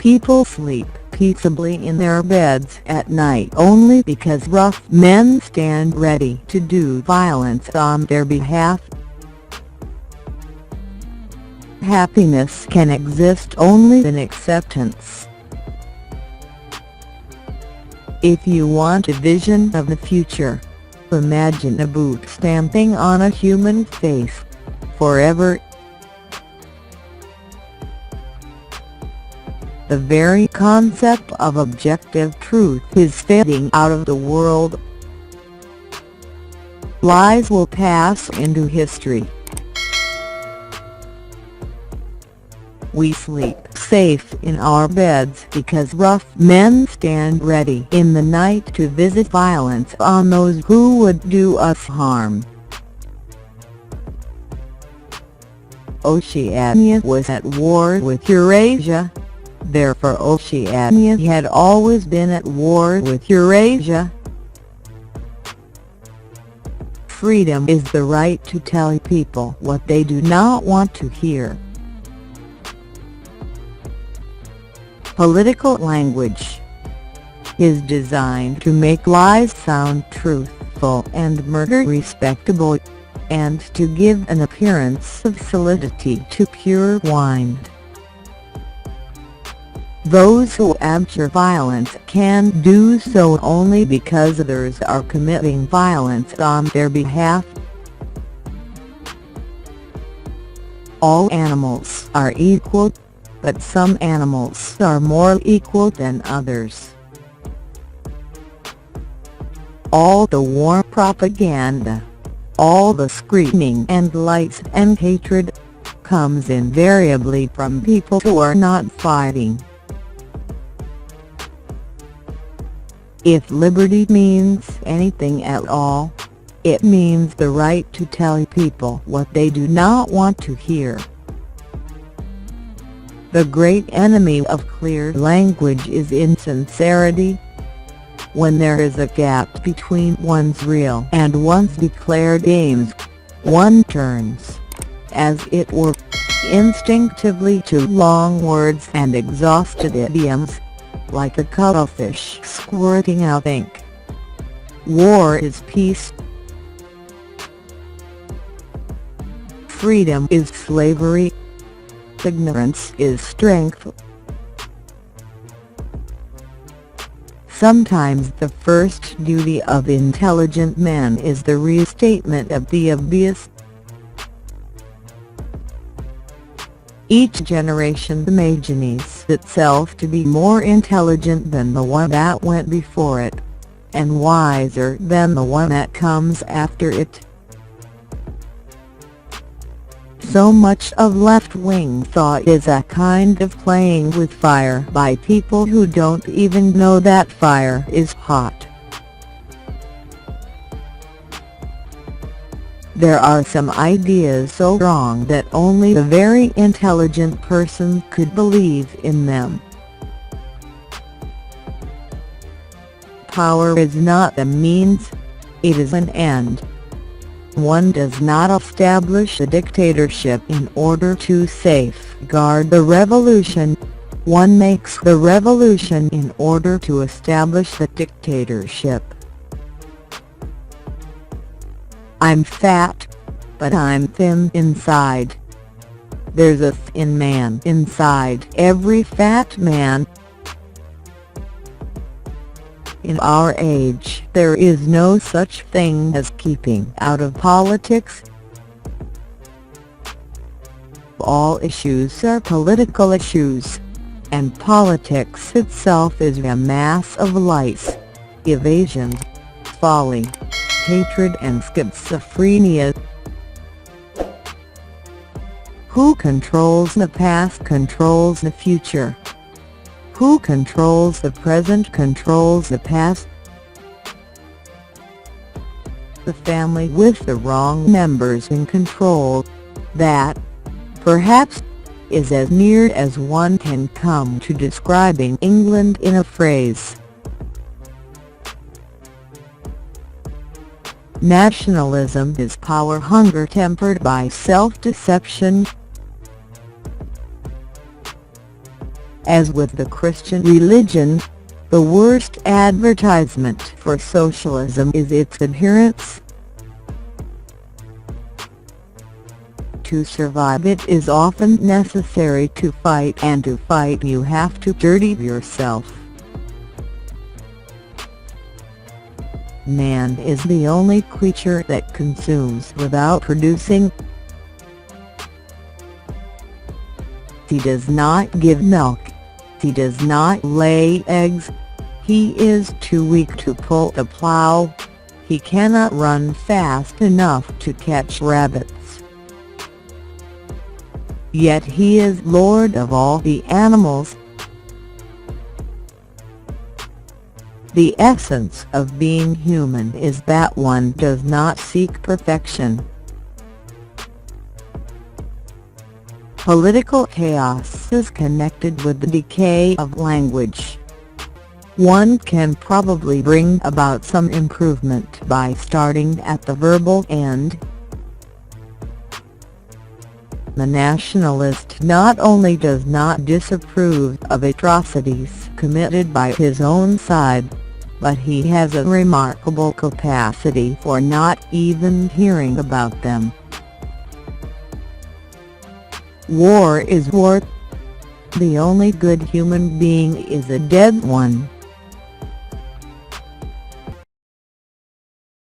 People sleep peaceably in their beds at night only because rough men stand ready to do violence on their behalf. Happiness can exist only in acceptance. If you want a vision of the future, imagine a boot stamping on a human face, forever. The very concept of objective truth is fading out of the world. Lies will pass into history. We sleep safe in our beds because rough men stand ready in the night to visit violence on those who would do us harm. Oceania was at war with Eurasia. Therefore Oceania had always been at war with Eurasia. Freedom is the right to tell people what they do not want to hear. Political language is designed to make lies sound truthful and murder respectable, and to give an appearance of solidity to pure wine. Those who abjure violence can do so only because others are committing violence on their behalf. All animals are equal, but some animals are more equal than others. All the war propaganda, all the screaming and lies and hatred, comes invariably from people who are not fighting. If liberty means anything at all, it means the right to tell people what they do not want to hear. The great enemy of clear language is insincerity. When there is a gap between one's real and one's declared aims, one turns, as it were, instinctively to long words and exhausted idioms, like a cuttlefish squirting out ink. War is peace. Freedom is slavery. Ignorance is strength. Sometimes the first duty of intelligent men is the restatement of the obvious. Each generation imagines itself to be more intelligent than the one that went before it, and wiser than the one that comes after it. So much of left-wing thought is a kind of playing with fire by people who don't even know that fire is hot. There are some ideas so wrong that only a very intelligent person could believe in them. Power is not a means, it is an end. One does not establish a dictatorship in order to safeguard the revolution. One makes the revolution in order to establish the dictatorship. I'm fat, but I'm thin inside. There's a thin man inside every fat man. In our age, there is no such thing as keeping out of politics. All issues are political issues, and politics itself is a mass of lies, evasion, folly, hatred and schizophrenia. Who controls the past controls the future. Who controls the present controls the past. The family with the wrong members in control, that, perhaps, is as near as one can come to describing England in a phrase. Nationalism is power hunger tempered by self-deception. As with the Christian religion, the worst advertisement for socialism is its adherents. To survive it is often necessary to fight, and to fight you have to dirty yourself. Man is the only creature that consumes without producing. He does not give milk. He does not lay eggs. He is too weak to pull a plow. He cannot run fast enough to catch rabbits. Yet he is lord of all the animals. The essence of being human is that one does not seek perfection. Political chaos is connected with the decay of language. One can probably bring about some improvement by starting at the verbal end. The nationalist not only does not disapprove of atrocities committed by his own side, but he has a remarkable capacity for not even hearing about them. War is war. The only good human being is a dead one.